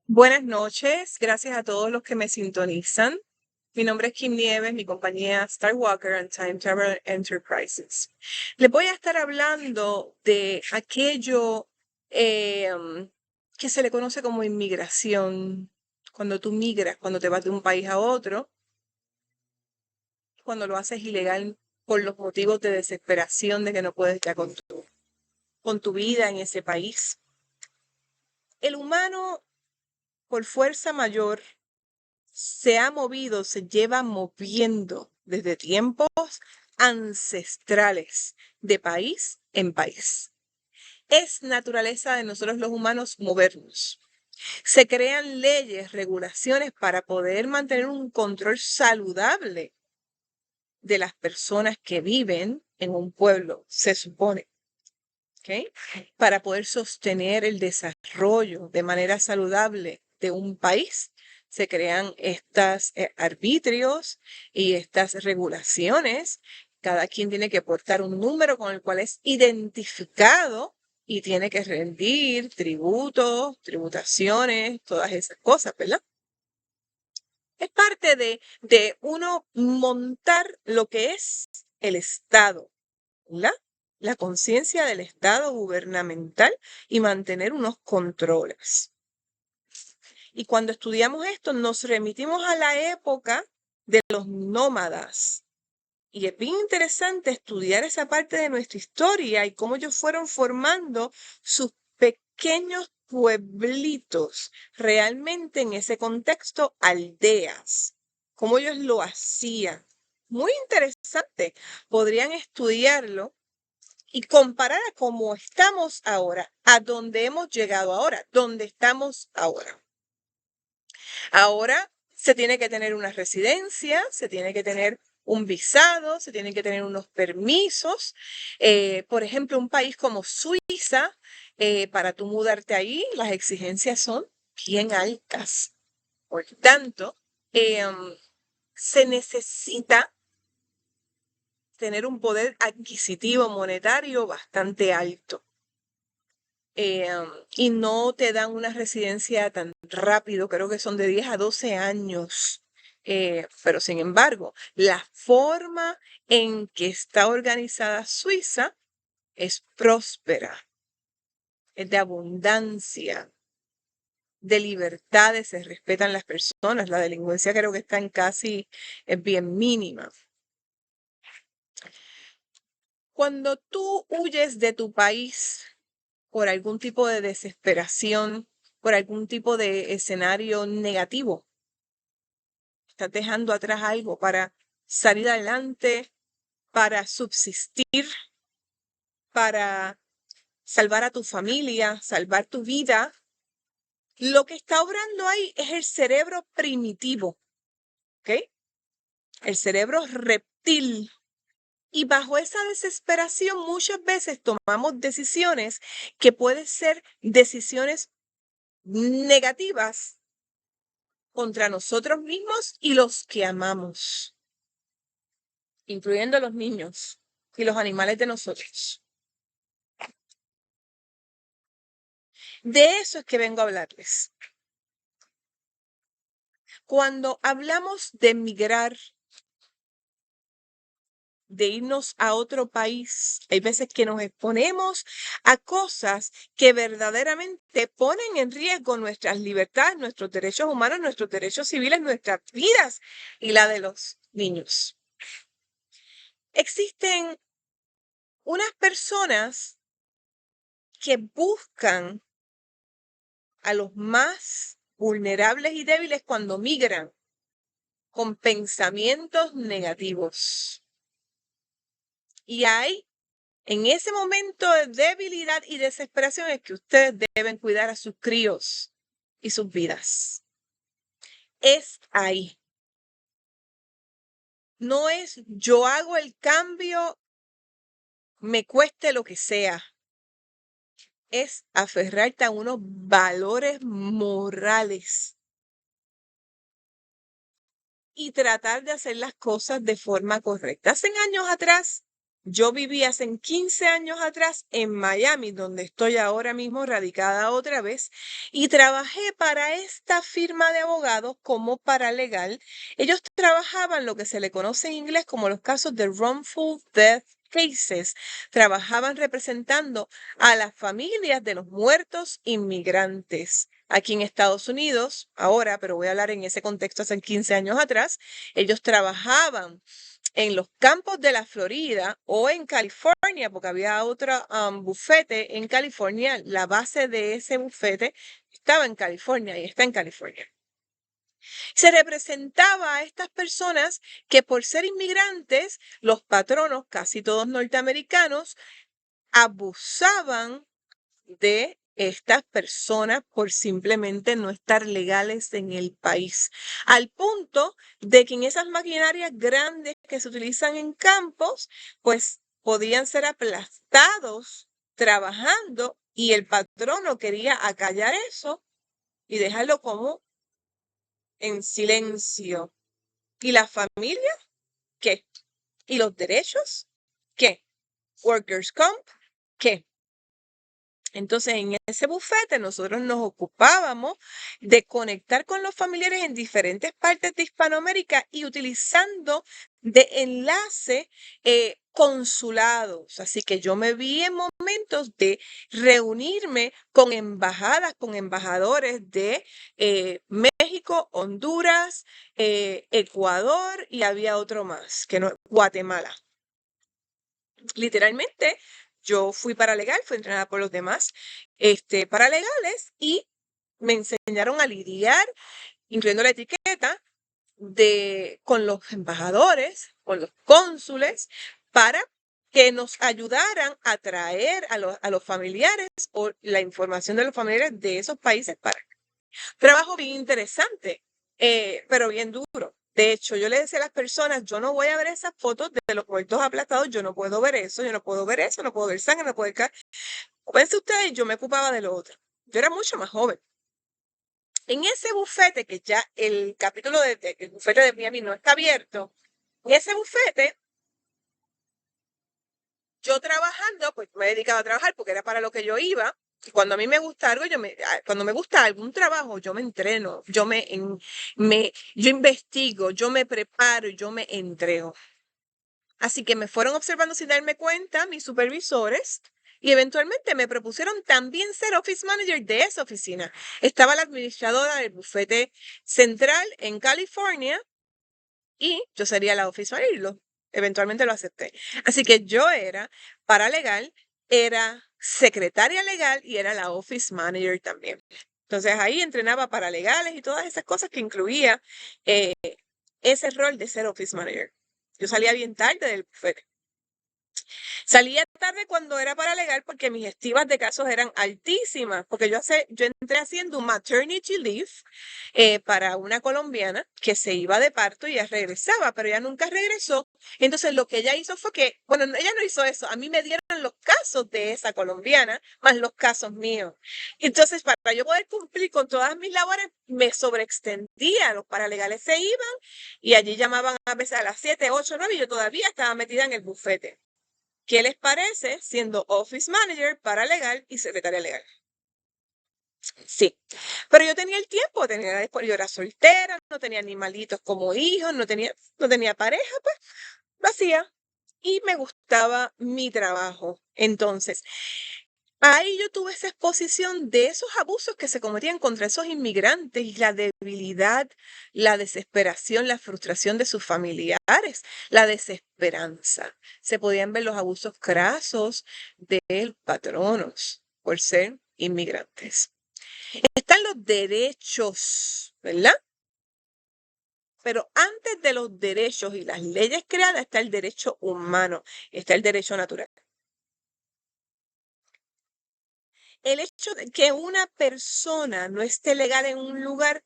Buenas noches, gracias a todos los que me sintonizan. Mi nombre es Kim Nieves, mi compañía Star Walker and Time Travel Enterprises. Les voy a estar hablando de aquello que se le conoce como inmigración. Cuando tú migras, cuando te vas de un país a otro, cuando lo haces ilegal por los motivos de desesperación de que no puedes ya con tu vida en ese país. El humano, por fuerza mayor, se ha movido, se lleva moviendo desde tiempos ancestrales, de país en país. Es naturaleza de nosotros los humanos movernos. Se crean leyes, regulaciones para poder mantener un control saludable de las personas que viven en un pueblo, se supone. ¿Ok? Para poder sostener el desarrollo de manera saludable de un país, se crean estos arbitrios y estas regulaciones. Cada quien tiene que portar un número con el cual es identificado y tiene que rendir tributos, tributaciones, todas esas cosas, ¿verdad? Es parte de uno montar lo que es el Estado, ¿verdad? La conciencia del Estado gubernamental y mantener unos controles. Y cuando estudiamos esto, nos remitimos a la época de los nómadas. Y es bien interesante estudiar esa parte de nuestra historia y cómo ellos fueron formando sus pequeños pueblitos, realmente en ese contexto, aldeas, cómo ellos lo hacían. Muy interesante. Podrían estudiarlo y comparar a cómo estamos ahora, a dónde hemos llegado ahora, dónde estamos ahora. Ahora se tiene que tener una residencia, se tiene que tener un visado, se tienen que tener unos permisos. Por ejemplo, un país como Suiza, para tú mudarte ahí, las exigencias son bien altas. Por tanto, se necesita tener un poder adquisitivo monetario bastante alto. Y no te dan una residencia tan rápido, creo que son de 10 a 12 años. Pero sin embargo, la forma en que está organizada Suiza es próspera, es de abundancia, de libertades, se respetan las personas, la delincuencia creo que está en casi, es bien mínima. Cuando tú huyes de tu país por algún tipo de desesperación, por algún tipo de escenario negativo, estás dejando atrás algo para salir adelante, para subsistir, para salvar a tu familia, salvar tu vida. Lo que está obrando ahí es el cerebro primitivo, ¿ok? El cerebro reptil. Y bajo esa desesperación muchas veces tomamos decisiones que pueden ser decisiones negativas contra nosotros mismos y los que amamos, incluyendo los niños y los animales de nosotros. De eso es que vengo a hablarles. Cuando hablamos de emigrar, de irnos a otro país, hay veces que nos exponemos a cosas que verdaderamente ponen en riesgo nuestras libertades, nuestros derechos humanos, nuestros derechos civiles, nuestras vidas y la de los niños. Existen unas personas que buscan a los más vulnerables y débiles cuando migran con pensamientos negativos. Y hay en ese momento de debilidad y desesperación es que ustedes deben cuidar a sus críos y sus vidas. Es ahí. No es yo hago el cambio, me cueste lo que sea. Es aferrarte a unos valores morales y tratar de hacer las cosas de forma correcta. Hace años atrás Yo viví hace 15 años atrás en Miami, donde estoy ahora mismo radicada otra vez, y trabajé para esta firma de abogados como paralegal. Ellos trabajaban lo que se le conoce en inglés como los casos de wrongful death cases. Trabajaban representando a las familias de los muertos inmigrantes. Aquí en Estados Unidos, ahora, pero voy a hablar en ese contexto hace 15 años atrás, ellos trabajaban en los campos de la Florida o en California, porque había otro bufete en California. La base de ese bufete estaba en California y está en California. Se representaba a estas personas que por ser inmigrantes, los patronos, casi todos norteamericanos, abusaban de estas personas por simplemente no estar legales en el país, al punto de que en esas maquinarias grandes que se utilizan en campos, pues podían ser aplastados trabajando y el patrono quería acallar eso y dejarlo como en silencio. ¿Y la familia? ¿Qué? ¿Y los derechos? ¿Qué? ¿Workers' comp? ¿Qué? Entonces, en ese bufete nosotros nos ocupábamos de conectar con los familiares en diferentes partes de Hispanoamérica y utilizando de enlace consulados. Así que yo me vi en momentos de reunirme con embajadas, con embajadores de México, Honduras, Ecuador y había otro más, que no, Guatemala. Literalmente, yo fui paralegal, fui entrenada por los demás paralegales y me enseñaron a lidiar, incluyendo la etiqueta, con los embajadores, con los cónsules, para que nos ayudaran a traer a los familiares o la información de los familiares de esos países para acá. Trabajo bien interesante, pero bien duro. De hecho, yo le decía a las personas, yo no voy a ver esas fotos de los muertos aplastados, yo no puedo ver eso, yo no puedo ver eso, no puedo ver sangre, no puedo ver... Ocúpense ustedes, yo me ocupaba de lo otro. Yo era mucho más joven. En ese bufete, que ya el capítulo del bufete de Miami no está abierto, en ese bufete, yo trabajando, pues me dedicaba a trabajar porque era para lo que yo iba. Y cuando a mí me gusta algo, cuando me gusta algún trabajo, yo me entreno, yo investigo, yo me preparo, yo me entrego. Así que me fueron observando sin darme cuenta mis supervisores y eventualmente me propusieron también ser office manager de esa oficina. Estaba la administradora del bufete central en California y yo sería la office manager. Eventualmente lo acepté. Así que yo era paralegal, era secretaria legal y era la office manager también. Entonces ahí entrenaba paralegales y todas esas cosas que incluía ese rol de ser office manager. Yo salía bien tarde del bufete. Salía tarde cuando era paralegal porque mis estimas de casos eran altísimas, porque yo entré haciendo un maternity leave para una colombiana que se iba de parto y ya regresaba, pero ella nunca regresó. Entonces lo que ella hizo fue que, bueno, ella no hizo eso, a mí me dieron los casos de esa colombiana más los casos míos. Entonces, para yo poder cumplir con todas mis labores, me sobreextendía, los paralegales se iban y allí llamaban a veces a las 7, 8, 9 y yo todavía estaba metida en el bufete. ¿Qué les parece siendo office manager, paralegal y secretaria legal? Sí, pero yo tenía el tiempo, yo era soltera, no tenía animalitos como hijos, no tenía pareja, pues lo hacía y me gustaba mi trabajo. Entonces, ahí yo tuve esa exposición de esos abusos que se cometían contra esos inmigrantes y la debilidad, la desesperación, la frustración de sus familiares, la desesperanza. Se podían ver los abusos crasos de patronos por ser inmigrantes. Están los derechos, ¿verdad? Pero antes de los derechos y las leyes creadas está el derecho humano, está el derecho natural. El hecho de que una persona no esté legal en un lugar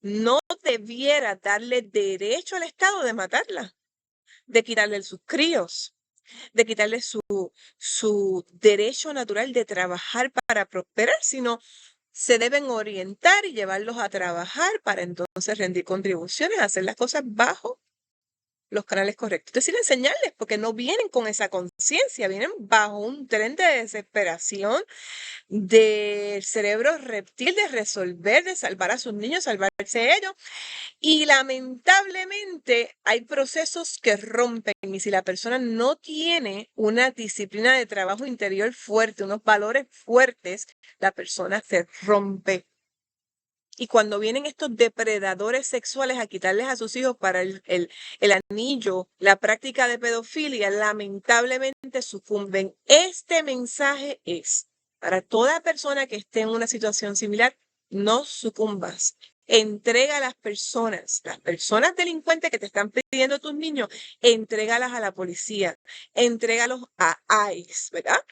no debiera darle derecho al Estado de matarla, de quitarle sus críos, de quitarle su derecho natural de trabajar para prosperar, sino se deben orientar y llevarlos a trabajar para entonces rendir contribuciones, hacer las cosas bajo los canales correctos. Es decir, enseñarles, porque no vienen con esa conciencia, vienen bajo un tren de desesperación del cerebro reptil de resolver, de salvar a sus niños, salvarse ellos. Y lamentablemente hay procesos que rompen, y si la persona no tiene una disciplina de trabajo interior fuerte, unos valores fuertes, la persona se rompe. Y cuando vienen estos depredadores sexuales a quitarles a sus hijos para el anillo, la práctica de pedofilia, lamentablemente sucumben. Este mensaje es para toda persona que esté en una situación similar: no sucumbas. Entrega a las personas delincuentes que te están pidiendo tus niños, entrégalas a la policía, entrégalos a ICE, ¿verdad?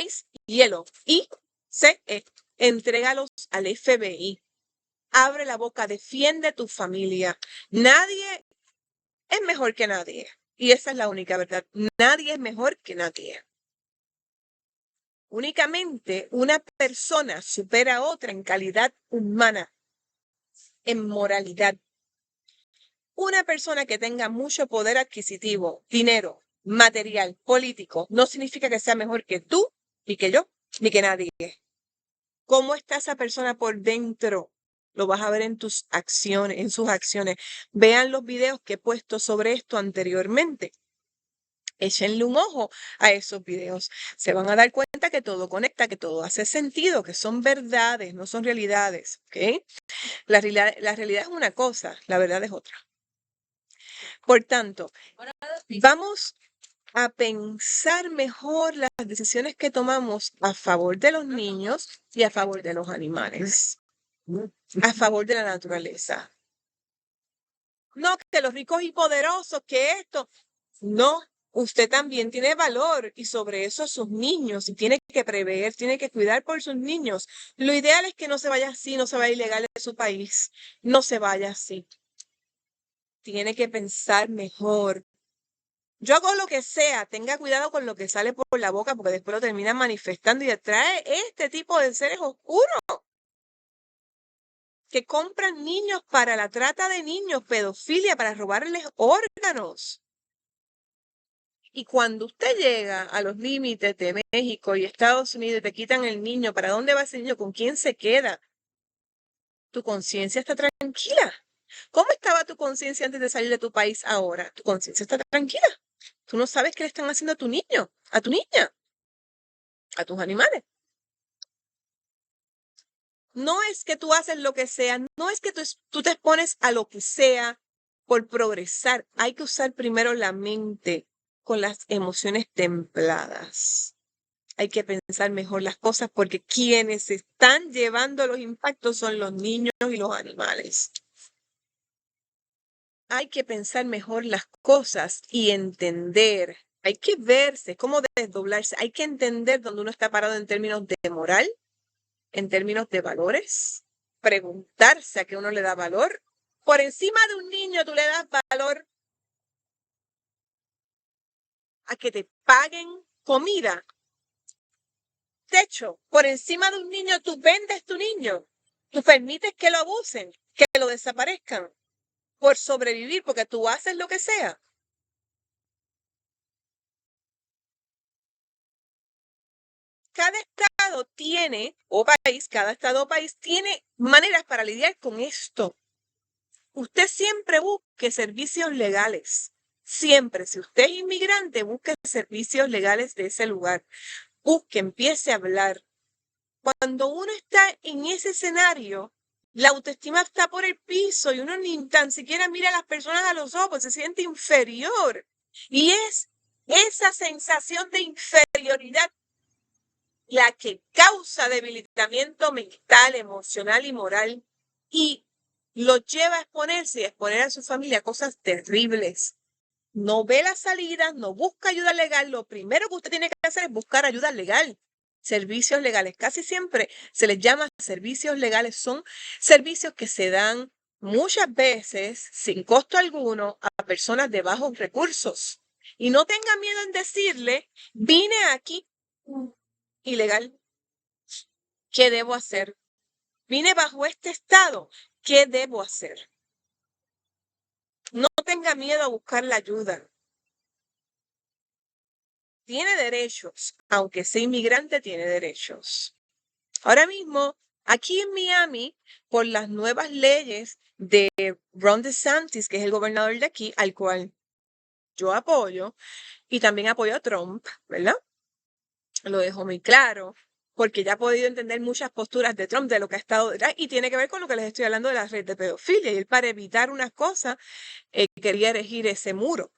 ICE, hielo, ICE, entrégalos al FBI. Abre la boca, defiende tu familia. Nadie es mejor que nadie. Y esa es la única verdad. Nadie es mejor que nadie. Únicamente una persona supera a otra en calidad humana, en moralidad. Una persona que tenga mucho poder adquisitivo, dinero, material, político, no significa que sea mejor que tú, ni que yo, ni que nadie. ¿Cómo está esa persona por dentro? Lo vas a ver en tus acciones, en sus acciones. Vean los videos que he puesto sobre esto anteriormente. Échenle un ojo a esos videos. Se van a dar cuenta que todo conecta, que todo hace sentido, que son verdades, no son realidades. ¿Ok? La realidad es una cosa, la verdad es otra. Por tanto, vamos a pensar mejor las decisiones que tomamos a favor de los niños y a favor de los animales, a favor de la naturaleza. No, que los ricos y poderosos, que esto. No, usted también tiene valor y sobre eso sus niños, y tiene que prever, tiene que cuidar por sus niños. Lo ideal es que no se vaya así, no se vaya ilegal de su país, no se vaya así. Tiene que pensar mejor. Yo hago lo que sea, tenga cuidado con lo que sale por la boca, porque después lo terminan manifestando y atrae este tipo de seres oscuros que compran niños para la trata de niños, pedofilia, para robarles órganos. Y cuando usted llega a los límites de México y Estados Unidos y te quitan el niño, ¿para dónde va ese niño? ¿Con quién se queda? Tu conciencia está tranquila. ¿Cómo estaba tu conciencia antes de salir de tu país ahora? Tu conciencia está tranquila. Tú no sabes qué le están haciendo a tu niño, a tu niña, a tus animales. No es que tú haces lo que sea, no es que tú te expones a lo que sea por progresar. Hay que usar primero la mente con las emociones templadas. Hay que pensar mejor las cosas porque quienes están llevando los impactos son los niños y los animales. Hay que pensar mejor las cosas y entender. Hay que verse, cómo desdoblarse. Hay que entender dónde uno está parado en términos de moral, en términos de valores. Preguntarse a qué uno le da valor. Por encima de un niño tú le das valor a que te paguen comida, techo. Por encima de un niño tú vendes tu niño. Tú permites que lo abusen, que lo desaparezcan por sobrevivir, porque tú haces lo que sea. Cada estado tiene, o país, cada estado o país tiene maneras para lidiar con esto. Usted siempre busque servicios legales. Siempre, si usted es inmigrante, busque servicios legales de ese lugar. Busque, empiece a hablar. Cuando uno está en ese escenario, la autoestima está por el piso y uno ni tan siquiera mira a las personas a los ojos, se siente inferior. Y es esa sensación de inferioridad la que causa debilitamiento mental, emocional y moral y lo lleva a exponerse y a exponer a su familia a cosas terribles. No ve la salida, no busca ayuda legal. Lo primero que usted tiene que hacer es buscar ayuda legal. Servicios legales. Casi siempre se les llama servicios legales. Son servicios que se dan muchas veces sin costo alguno a personas de bajos recursos. Y no tenga miedo en decirle, vine aquí ilegal. ¿Qué debo hacer? Vine bajo este estado. ¿Qué debo hacer? No tenga tenga miedo a buscar la ayuda. Tiene derechos, aunque sea inmigrante, tiene derechos. Ahora mismo, aquí en Miami, por las nuevas leyes de Ron DeSantis, que es el gobernador de aquí, al cual yo apoyo, y también apoyo a Trump, ¿verdad? Lo dejo muy claro, porque ya ha podido entender muchas posturas de Trump, de lo que ha estado detrás, y tiene que ver con lo que les estoy hablando de la red de pedofilia, y él para evitar unas cosas quería erigir ese muro.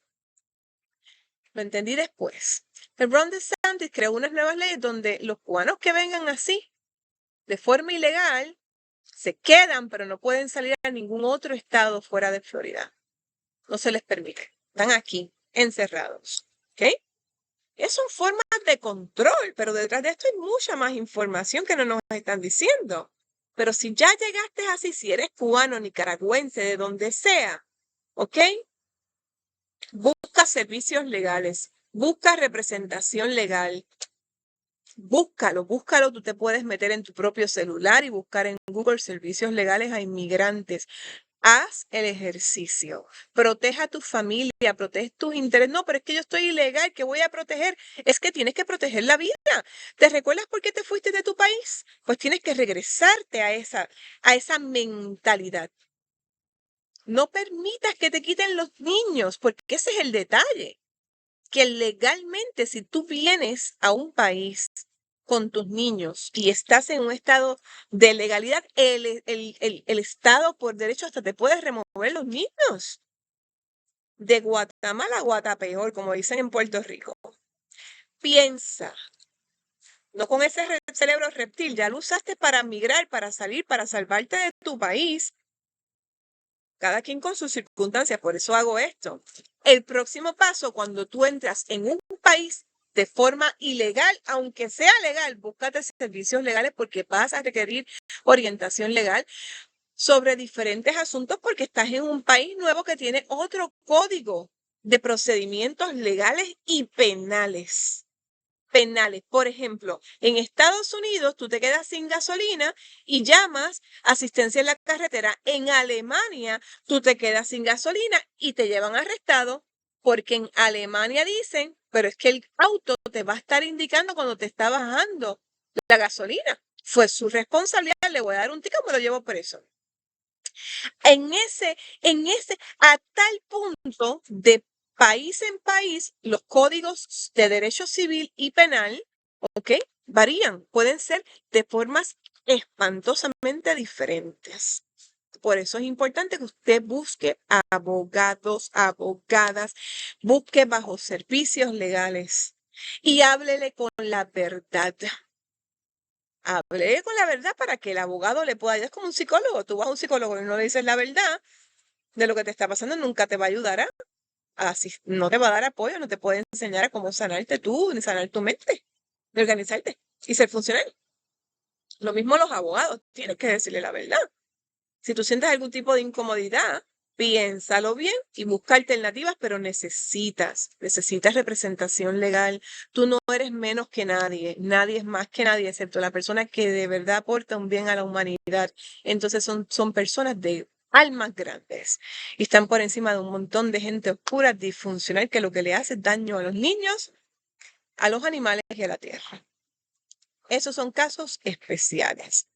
Lo entendí después. El Ron DeSantis creó unas nuevas leyes donde los cubanos que vengan así, de forma ilegal, se quedan, pero no pueden salir a ningún otro estado fuera de Florida. No se les permite. Están aquí, encerrados. ¿Ok? Son formas de control, pero detrás de esto hay mucha más información que no nos están diciendo. Pero si ya llegaste así, si eres cubano, nicaragüense, de donde sea, ¿ok? Busca servicios legales, busca representación legal. Búscalo, tú te puedes meter en tu propio celular y buscar en Google servicios legales a inmigrantes. Haz el ejercicio, protege a tu familia, protege tus intereses. No, pero es que yo estoy ilegal, ¿qué voy a proteger? Es que tienes que proteger la vida. ¿Te recuerdas por qué te fuiste de tu país? Pues tienes que regresarte a esa mentalidad. No permitas que te quiten los niños, porque ese es el detalle. Que legalmente, si tú vienes a un país con tus niños y estás en un estado de legalidad, el Estado por derecho hasta te puede remover los niños. De Guatemala a Guatapeor, como dicen en Puerto Rico. Piensa, no con ese cerebro reptil, ya lo usaste para migrar, para salir, para salvarte de tu país. Cada quien con sus circunstancias, por eso hago esto. El próximo paso, cuando tú entras en un país de forma ilegal, aunque sea legal, búscate servicios legales porque vas a requerir orientación legal sobre diferentes asuntos porque estás en un país nuevo que tiene otro código de procedimientos legales y penales. Por ejemplo, en Estados Unidos tú te quedas sin gasolina y llamas asistencia en la carretera. En Alemania tú te quedas sin gasolina y te llevan arrestado porque en Alemania dicen, pero es que el auto te va a estar indicando cuando te está bajando la gasolina. Fue su responsabilidad, le voy a dar un ticket, me lo llevo preso. A tal punto de país en país, los códigos de derecho civil y penal, ¿ok? Varían, pueden ser de formas espantosamente diferentes. Por eso es importante que usted busque abogados, abogadas, busque bajo servicios legales y háblele con la verdad. Hable con la verdad para que el abogado le pueda ayudar. Es como un psicólogo. Tú vas a un psicólogo y no le dices la verdad de lo que te está pasando, nunca te va a ayudar así, no te va a dar apoyo, no te puede enseñar a cómo sanarte tú, ni sanar tu mente, ni organizarte y ser funcional. Lo mismo los abogados, tienes que decirle la verdad. Si tú sientes algún tipo de incomodidad, piénsalo bien y busca alternativas, pero necesitas representación legal. Tú no eres menos que nadie, nadie es más que nadie, excepto la persona que de verdad aporta un bien a la humanidad. Entonces son personas de almas grandes y están por encima de un montón de gente oscura, disfuncional, que lo que le hace es daño a los niños, a los animales y a la tierra. Esos son casos especiales.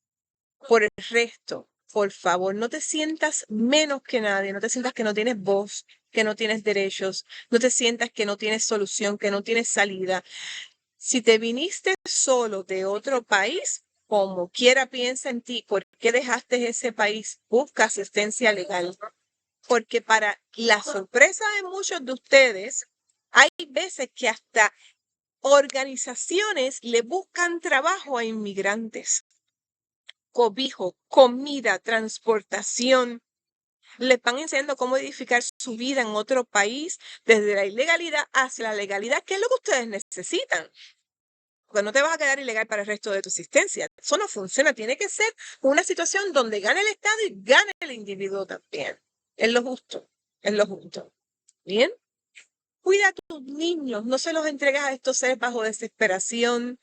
Por el resto, por favor, no te sientas menos que nadie, no te sientas que no tienes voz, que no tienes derechos, no te sientas que no tienes solución, que no tienes salida. Si te viniste solo de otro país, como quiera piensa en ti, ¿por qué dejaste ese país? Busca asistencia legal. Porque para la sorpresa de muchos de ustedes, hay veces que hasta organizaciones le buscan trabajo a inmigrantes. Cobijo, comida, transportación. Les van enseñando cómo edificar su vida en otro país, desde la ilegalidad hacia la legalidad, que es lo que ustedes necesitan. Porque no te vas a quedar ilegal para el resto de tu existencia. Eso no funciona. Tiene que ser una situación donde gane el Estado y gane el individuo también. Es lo justo. Es lo justo. ¿Bien? Cuida a tus niños. No se los entregas a estos seres bajo desesperación,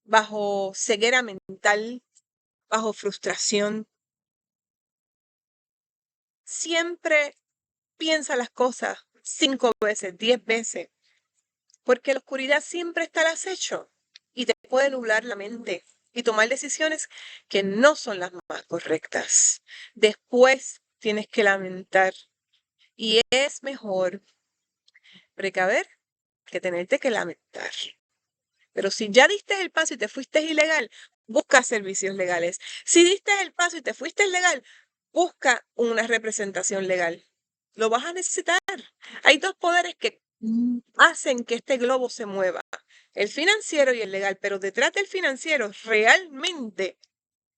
bajo ceguera mental, bajo frustración. Siempre piensa las cosas 5 veces, 10 veces, porque la oscuridad siempre está al acecho y te puede nublar la mente y tomar decisiones que no son las más correctas. Después tienes que lamentar y es mejor precaver que tenerte que lamentar. Pero si ya diste el paso y te fuiste ilegal, busca servicios legales. Si diste el paso y te fuiste legal, busca una representación legal. Lo vas a necesitar. Hay dos poderes que hacen que este globo se mueva, el financiero y el legal, pero detrás del financiero, realmente,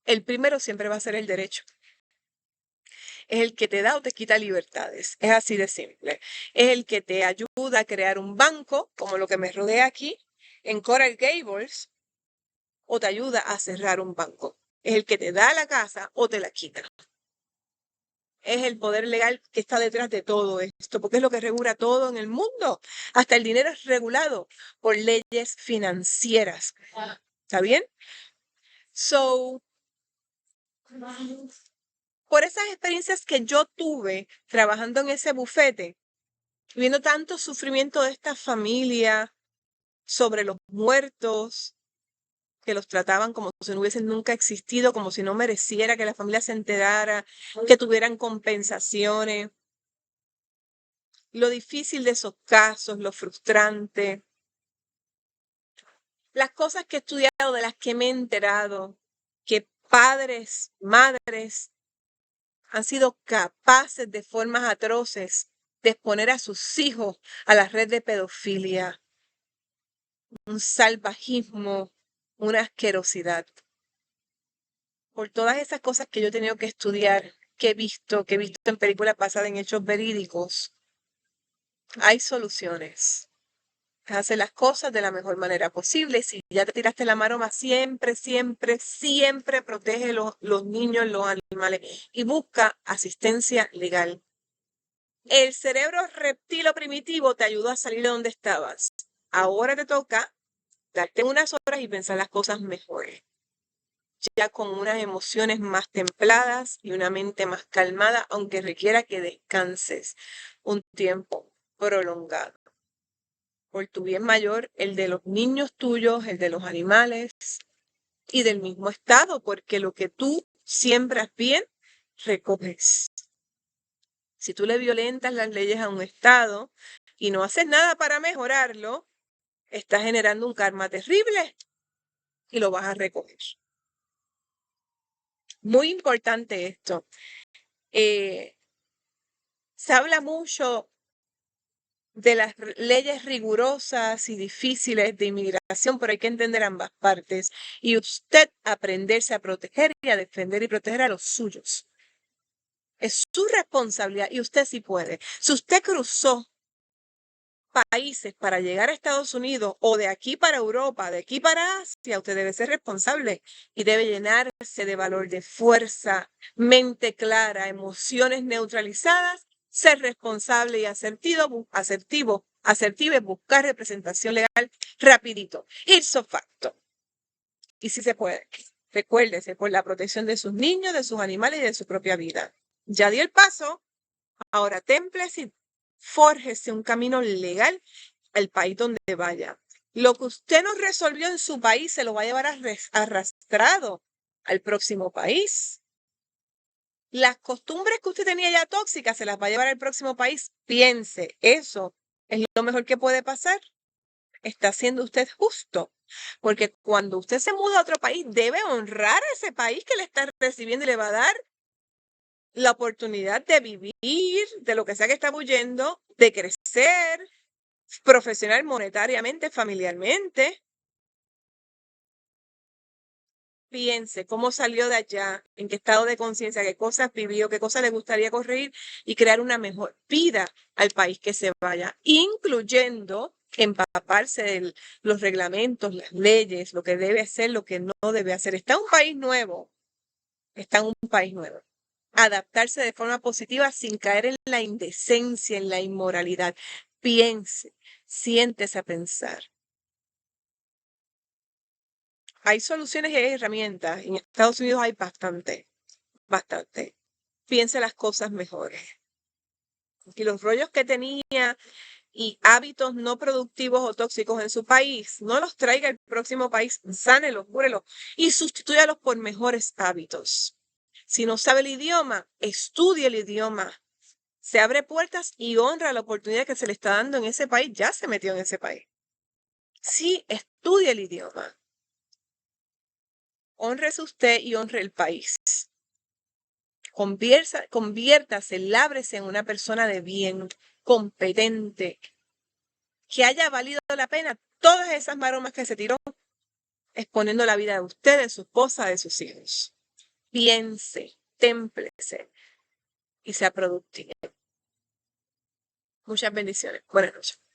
el primero siempre va a ser el derecho. Es el que te da o te quita libertades. Es así de simple. Es el que te ayuda a crear un banco, como lo que me rodea aquí, en Coral Gables, o te ayuda a cerrar un banco. Es el que te da la casa o te la quita. Es el poder legal que está detrás de todo esto, porque es lo que regula todo en el mundo. Hasta el dinero es regulado por leyes financieras. ¿Está bien? So, por esas experiencias que yo tuve trabajando en ese bufete, viendo tanto sufrimiento de esta familia sobre los muertos, que los trataban como si no hubiesen nunca existido, como si no mereciera que la familia se enterara, que tuvieran compensaciones. Lo difícil de esos casos, lo frustrante. Las cosas que he estudiado, de las que me he enterado, que padres, madres han sido capaces de formas atroces de exponer a sus hijos a la red de pedofilia, un salvajismo, una asquerosidad. Por todas esas cosas que yo he tenido que estudiar, que he visto en películas basadas en hechos verídicos, hay soluciones. Hacer las cosas de la mejor manera posible. Si ya te tiraste la maroma, siempre, siempre, siempre protege los niños, los animales y busca asistencia legal. El cerebro reptilo primitivo te ayudó a salir de donde estabas. Ahora te toca darte unas horas y pensar las cosas mejores, ya con unas emociones más templadas y una mente más calmada, aunque requiera que descanses un tiempo prolongado. Por tu bien mayor, el de los niños tuyos, el de los animales y del mismo estado, porque lo que tú siembras bien, recoges. Si tú le violentas las leyes a un estado y no haces nada para mejorarlo, estás generando un karma terrible y lo vas a recoger. Muy importante esto. Se habla mucho de las leyes rigurosas y difíciles de inmigración, pero hay que entender ambas partes. Y usted aprenderse a proteger y a defender y proteger a los suyos. Es su responsabilidad y usted sí puede. Si usted cruzó países para llegar a Estados Unidos o de aquí para Europa, de aquí para Asia, usted debe ser responsable y debe llenarse de valor, de fuerza, mente clara, emociones neutralizadas, ser responsable y asertivo, buscar representación legal rapidito, ipso facto. Y si se puede, recuérdese, por la protección de sus niños, de sus animales y de su propia vida. Ya dio el paso, ahora témplese y fórjese un camino legal al país donde vaya. Lo que usted no resolvió en su país se lo va a llevar arrastrado al próximo país. Las costumbres que usted tenía ya tóxicas se las va a llevar al próximo país. Piense, eso es lo mejor que puede pasar. Está siendo usted justo, porque cuando usted se muda a otro país, debe honrar a ese país que le está recibiendo y le va a dar la oportunidad de vivir, de lo que sea que está huyendo, de crecer profesional, monetariamente, familiarmente. Piense cómo salió de allá, en qué estado de conciencia, qué cosas vivió, qué cosas le gustaría corregir y crear una mejor vida al país que se vaya, incluyendo empaparse de los reglamentos, las leyes, lo que debe hacer, lo que no debe hacer. Está en un país nuevo, está en un país nuevo. Adaptarse de forma positiva sin caer en la indecencia, en la inmoralidad. Piense, siéntese a pensar. Hay soluciones y hay herramientas. En Estados Unidos hay bastante, bastante. Piense las cosas mejores. y los rollos que tenía y hábitos no productivos o tóxicos en su país, no los traiga al próximo país, sánelos, cúrelos y sustitúyalos por mejores hábitos. Si no sabe el idioma, estudie el idioma. Se abre puertas y honra la oportunidad que se le está dando en ese país. Ya se metió en ese país. Sí, estudie el idioma. Honrese usted y honre el país. Conviértase, lábrese en una persona de bien, competente, que haya valido la pena todas esas maromas que se tiró, exponiendo la vida de usted, de su esposa, de sus hijos. Piense, témplese y sea productivo. Muchas bendiciones. Buenas noches.